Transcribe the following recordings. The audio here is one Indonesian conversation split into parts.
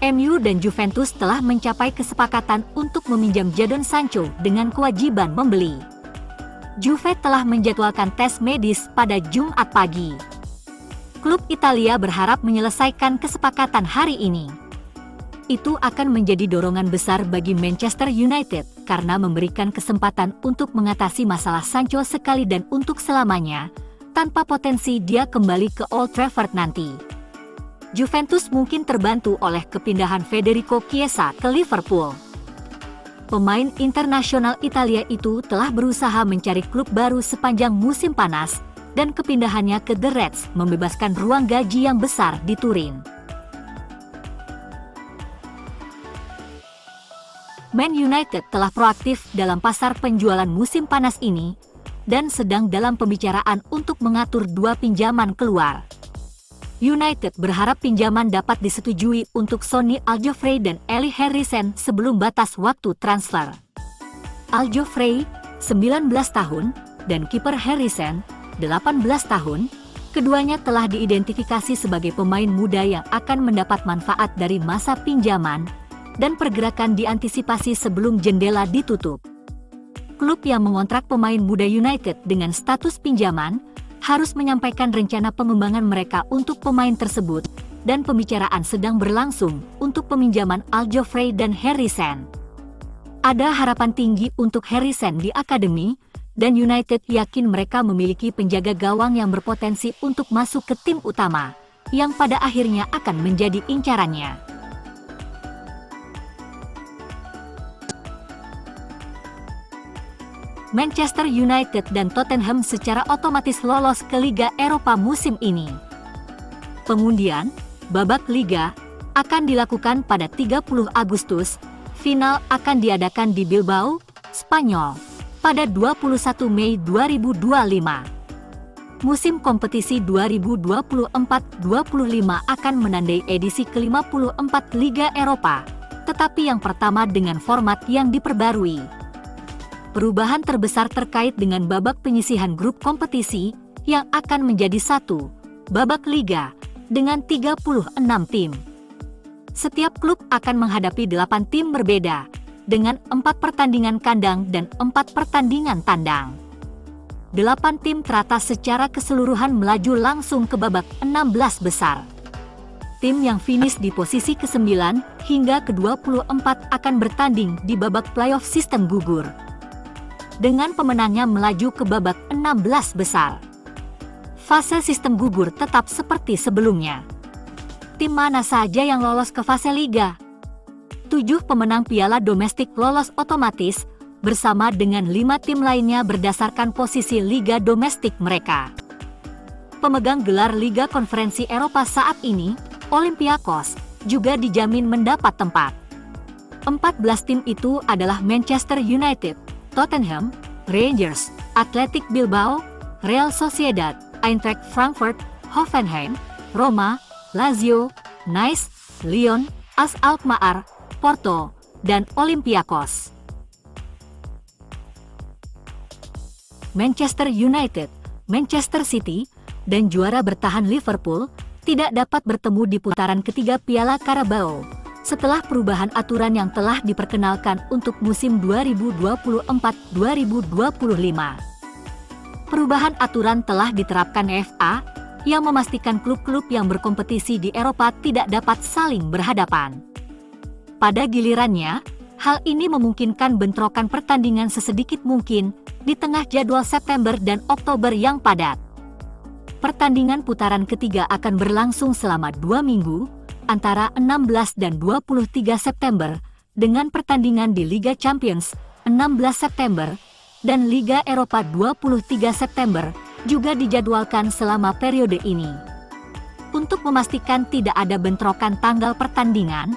MU dan Juventus telah mencapai kesepakatan untuk meminjam Jadon Sancho dengan kewajiban membeli. Juve telah menjadwalkan tes medis pada Jumat pagi. Klub Italia berharap menyelesaikan kesepakatan hari ini. Itu akan menjadi dorongan besar bagi Manchester United karena memberikan kesempatan untuk mengatasi masalah Sancho sekali dan untuk selamanya, tanpa potensi dia kembali ke Old Trafford nanti. Juventus mungkin terbantu oleh kepindahan Federico Chiesa ke Liverpool. Pemain internasional Italia itu telah berusaha mencari klub baru sepanjang musim panas, dan kepindahannya ke The Reds membebaskan ruang gaji yang besar di Turin. Man United telah proaktif dalam pasar penjualan musim panas ini, dan sedang dalam pembicaraan untuk mengatur dua pinjaman keluar. United berharap pinjaman dapat disetujui untuk Sonny Aljofrey dan Eli Harrison sebelum batas waktu transfer. Aljofrey, 19 tahun, dan kiper Harrison, 18 tahun, keduanya telah diidentifikasi sebagai pemain muda yang akan mendapat manfaat dari masa pinjaman, dan pergerakan diantisipasi sebelum jendela ditutup. Klub yang mengontrak pemain muda United dengan status pinjaman harus menyampaikan rencana pengembangan mereka untuk pemain tersebut, dan pembicaraan sedang berlangsung untuk peminjaman Aljofrey dan Harrison. Ada harapan tinggi untuk Harrison di akademi, dan United yakin mereka memiliki penjaga gawang yang berpotensi untuk masuk ke tim utama, yang pada akhirnya akan menjadi incarannya. Manchester United dan Tottenham secara otomatis lolos ke Liga Eropa musim ini. Pengundian babak Liga akan dilakukan pada 30 Agustus, final akan diadakan di Bilbao, Spanyol, pada 21 Mei 2025. Musim kompetisi 2024-25 akan menandai edisi ke-54 Liga Eropa, tetapi yang pertama dengan format yang diperbarui. Perubahan terbesar terkait dengan babak penyisihan grup kompetisi yang akan menjadi satu babak liga dengan 36 tim. Setiap klub akan menghadapi 8 tim berbeda dengan 4 pertandingan kandang dan 4 pertandingan tandang. 8 tim teratas secara keseluruhan melaju langsung ke babak 16 besar. Tim yang finish di posisi ke-9 hingga ke-24 akan bertanding di babak playoff sistem gugur, dengan pemenangnya melaju ke babak 16 besar. Fase sistem gugur tetap seperti sebelumnya. Tim mana saja yang lolos ke fase liga? 7 pemenang piala domestik lolos otomatis, bersama dengan 5 tim lainnya berdasarkan posisi liga domestik mereka. Pemegang gelar Liga Konferensi Eropa saat ini, Olympiakos, juga dijamin mendapat tempat. 14 tim itu adalah Manchester United, Tottenham, Rangers, Athletic Bilbao, Real Sociedad, Eintracht Frankfurt, Hoffenheim, Roma, Lazio, Nice, Lyon, AS Alkmaar, Porto, dan Olympiakos. Manchester United, Manchester City, dan juara bertahan Liverpool tidak dapat bertemu di putaran ketiga Piala Carabao setelah perubahan aturan yang telah diperkenalkan untuk musim 2024-2025. Perubahan aturan telah diterapkan FA, yang memastikan klub-klub yang berkompetisi di Eropa tidak dapat saling berhadapan. Pada gilirannya, hal ini memungkinkan bentrokan pertandingan sesedikit mungkin di tengah jadwal September dan Oktober yang padat. Pertandingan putaran ketiga akan berlangsung selama 2 minggu, antara 16 dan 23 September, dengan pertandingan di Liga Champions 16 September, dan Liga Eropa 23 September, juga dijadwalkan selama periode ini. Untuk memastikan tidak ada bentrokan tanggal pertandingan,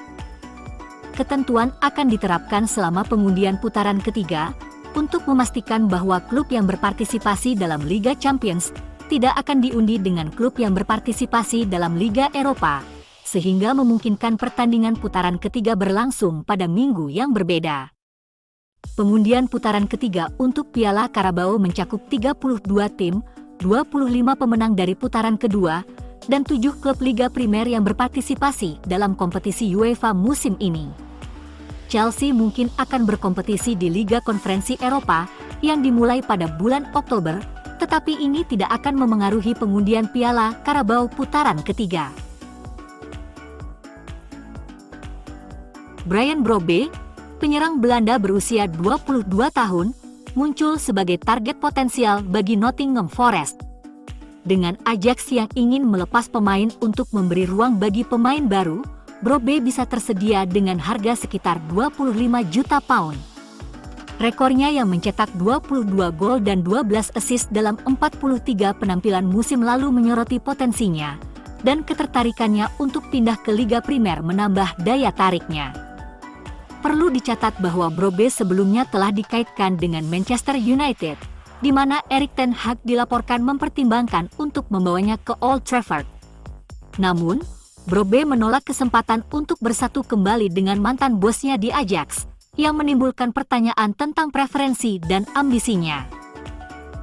ketentuan akan diterapkan selama pengundian putaran ketiga, untuk memastikan bahwa klub yang berpartisipasi dalam Liga Champions tidak akan diundi dengan klub yang berpartisipasi dalam Liga Eropa, sehingga memungkinkan pertandingan putaran ketiga berlangsung pada minggu yang berbeda. Pengundian putaran ketiga untuk Piala Carabao mencakup 32 tim, 25 pemenang dari putaran kedua, dan 7 klub Liga Primer yang berpartisipasi dalam kompetisi UEFA musim ini. Chelsea mungkin akan berkompetisi di Liga Konferensi Eropa yang dimulai pada bulan Oktober, tetapi ini tidak akan memengaruhi pengundian Piala Carabao putaran ketiga. Brian Brobby, penyerang Belanda berusia 22 tahun, muncul sebagai target potensial bagi Nottingham Forest. Dengan Ajax yang ingin melepas pemain untuk memberi ruang bagi pemain baru, Brobby bisa tersedia dengan harga sekitar 25 juta pound. Rekornya yang mencetak 22 gol dan 12 assist dalam 43 penampilan musim lalu menyoroti potensinya, dan ketertarikannya untuk pindah ke Liga Primer menambah daya tariknya. Perlu dicatat bahwa Brobby sebelumnya telah dikaitkan dengan Manchester United, di mana Erik ten Hag dilaporkan mempertimbangkan untuk membawanya ke Old Trafford. Namun, Brobby menolak kesempatan untuk bersatu kembali dengan mantan bosnya di Ajax, yang menimbulkan pertanyaan tentang preferensi dan ambisinya.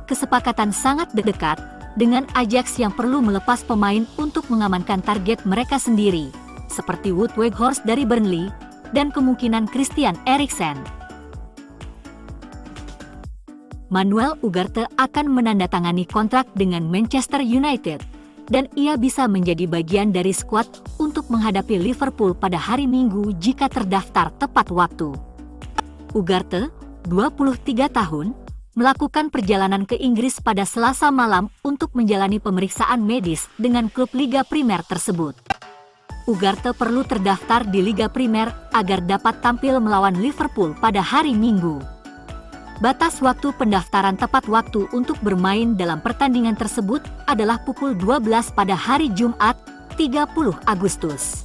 Kesepakatan sangat dekat dengan Ajax yang perlu melepas pemain untuk mengamankan target mereka sendiri, seperti Wout Weghorst dari Burnley, dan kemungkinan Christian Eriksen. Manuel Ugarte akan menandatangani kontrak dengan Manchester United, dan ia bisa menjadi bagian dari skuad untuk menghadapi Liverpool pada hari Minggu jika terdaftar tepat waktu. Ugarte, 23 tahun, melakukan perjalanan ke Inggris pada Selasa malam untuk menjalani pemeriksaan medis dengan klub Liga Primer tersebut. Ugarte perlu terdaftar di Liga Primer agar dapat tampil melawan Liverpool pada hari Minggu. Batas waktu pendaftaran tepat waktu untuk bermain dalam pertandingan tersebut adalah pukul 12 pada hari Jumat, 30 Agustus.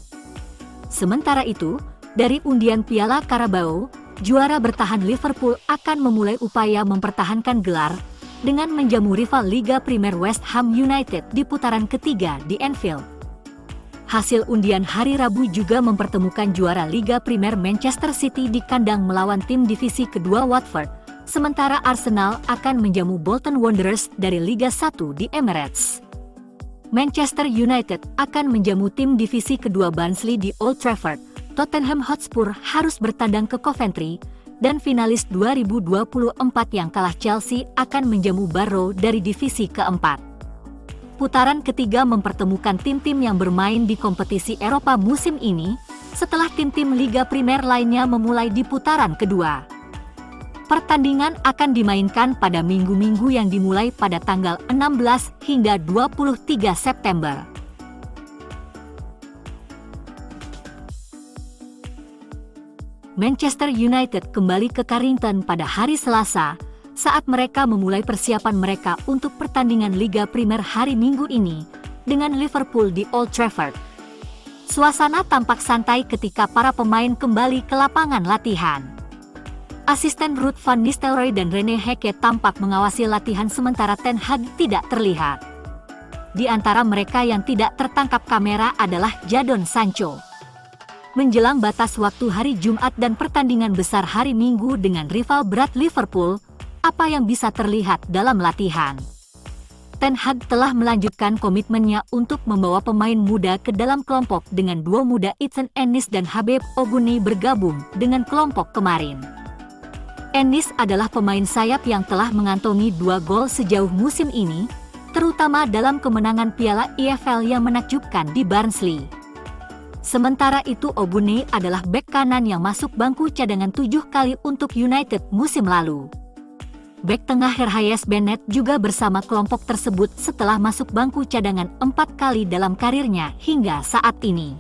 Sementara itu, dari undian Piala Carabao, juara bertahan Liverpool akan memulai upaya mempertahankan gelar dengan menjamu rival Liga Primer West Ham United di putaran ketiga di Anfield. Hasil undian hari Rabu juga mempertemukan juara Liga Primer Manchester City di kandang melawan tim divisi kedua Watford, sementara Arsenal akan menjamu Bolton Wanderers dari Liga 1 di Emirates. Manchester United akan menjamu tim divisi kedua Barnsley di Old Trafford. Tottenham Hotspur harus bertandang ke Coventry, dan finalis 2024 yang kalah Chelsea akan menjamu Barrow dari divisi keempat. Putaran ketiga mempertemukan tim-tim yang bermain di kompetisi Eropa musim ini, setelah tim-tim Liga Primer lainnya memulai di putaran kedua. Pertandingan akan dimainkan pada minggu-minggu yang dimulai pada tanggal 16 hingga 23 September. Manchester United kembali ke Carrington pada hari Selasa, saat mereka memulai persiapan mereka untuk pertandingan Liga Primer hari Minggu ini dengan Liverpool di Old Trafford. Suasana tampak santai ketika para pemain kembali ke lapangan latihan. Asisten Ruud van Nistelrooy dan Rene Heke tampak mengawasi latihan sementara Ten Hag tidak terlihat. Di antara mereka yang tidak tertangkap kamera adalah Jadon Sancho. Menjelang batas waktu hari Jumat dan pertandingan besar hari Minggu dengan rival berat Liverpool, apa yang bisa terlihat dalam latihan? Ten Hag telah melanjutkan komitmennya untuk membawa pemain muda ke dalam kelompok dengan duo muda Ethan Ennis dan Habib Oguni bergabung dengan kelompok kemarin. Ennis adalah pemain sayap yang telah mengantongi 2 gol sejauh musim ini, terutama dalam kemenangan Piala EFL yang menakjubkan di Barnsley. Sementara itu Oguni adalah bek kanan yang masuk bangku cadangan 7 kali untuk United musim lalu. Bek tengah Herjayes Bennett juga bersama kelompok tersebut setelah masuk bangku cadangan 4 kali dalam karirnya hingga saat ini.